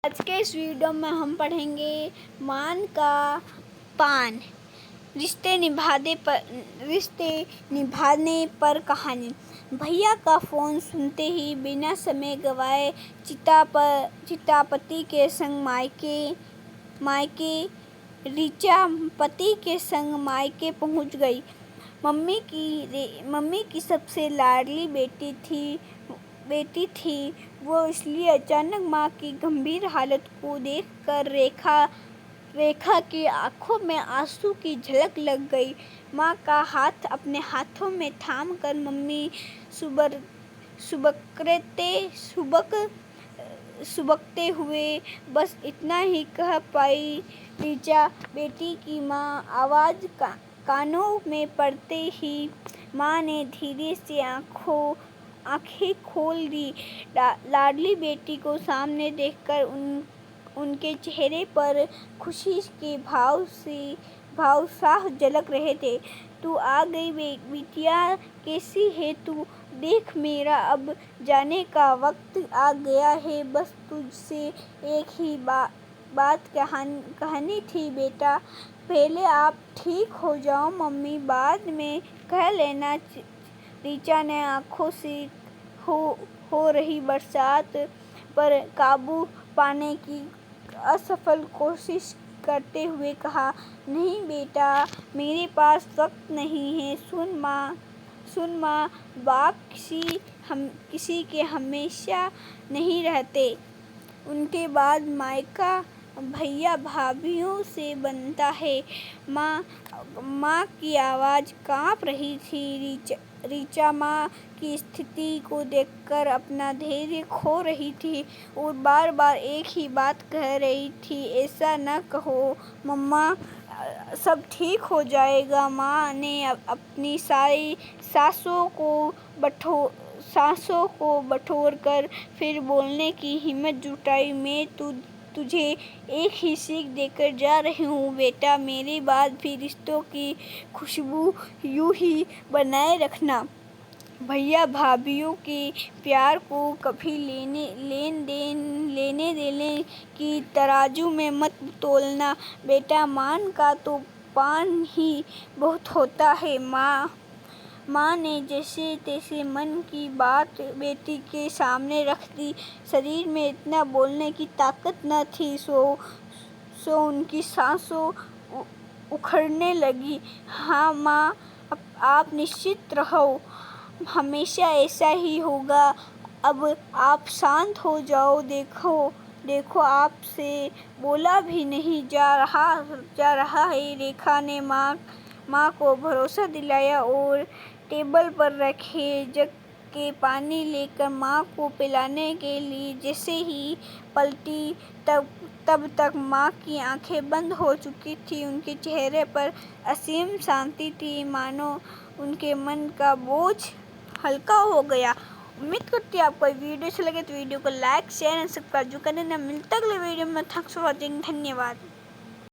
आज के इस वीडियो में हम पढ़ेंगे मान का पान। रिश्ते निभाने पर कहानी। भैया का फ़ोन सुनते ही बिना समय गंवाए चिता पति के संग मायके ऋचा पति के संग मायके पहुंच गई। मम्मी की सबसे लाडली बेटी थी वो, इसलिए अचानक माँ की गंभीर हालत को देखकर रेखा की आंखों में आंसू की झलक लग गई। माँ का हाथ अपने हाथों में थामकर मम्मी सुबकते हुए बस इतना ही कह पाई, ऋचा बेटी की माँ। आवाज़ कानों में पड़ते ही माँ ने धीरे से आंखें खोल दी। लाडली बेटी को सामने देखकर उनके चेहरे पर खुशी के भाव साफ झलक रहे थे। तू आ गई बिटिया, कैसी है तू? देख, मेरा अब जाने का वक्त आ गया है। बस तुझसे एक ही बात कहनी थी बेटा। पहले आप ठीक हो जाओ मम्मी, बाद में कह लेना। ऋचा ने आंखों से हो रही बरसात पर काबू पाने की असफल कोशिश करते हुए कहा, नहीं बेटा, मेरे पास वक्त नहीं है। सुन माँ, बाप किसी के हमेशा नहीं रहते। उनके बाद मायका भैया भाभियों से बनता है। माँ की आवाज़ कांप रही थी। ऋचा माँ की स्थिति को देखकर अपना धैर्य खो रही थी और बार बार एक ही बात कह रही थी, ऐसा न कहो मम्मा, सब ठीक हो जाएगा। माँ ने अपनी सारी सांसों को बटोरकर फिर बोलने की हिम्मत जुटाई, मैं तुझे एक ही सीख देकर जा रही हूँ बेटा, मेरे बाद भी रिश्तों की खुशबू यूं ही बनाए रखना। भैया भाभियों के प्यार को कभी लेने देने की तराजू में मत तोलना बेटा। मान का तो पान ही बहुत होता है। माँ ने जैसे तैसे मन की बात बेटी के सामने रख दी। शरीर में इतना बोलने की ताकत न थी, सो उनकी सांसों उखड़ने लगी। हाँ माँ, आप निश्चित रहो, हमेशा ऐसा ही होगा। अब आप शांत हो जाओ। देखो, आपसे बोला भी नहीं जा रहा है। रेखा ने माँ को भरोसा दिलाया और टेबल पर रखे जग के पानी लेकर माँ को पिलाने के लिए जैसे ही पलटी, तब तक माँ की आंखें बंद हो चुकी थी। उनके चेहरे पर असीम शांति थी, मानो उनके मन का बोझ हल्का हो गया। उम्मीद करती हूँ आपको वीडियो अच्छा लगे तो वीडियो को लाइक, शेयर एंड सब्सक्राइब करना। मिलता अगले वीडियो में। Thanks for watching. धन्यवाद।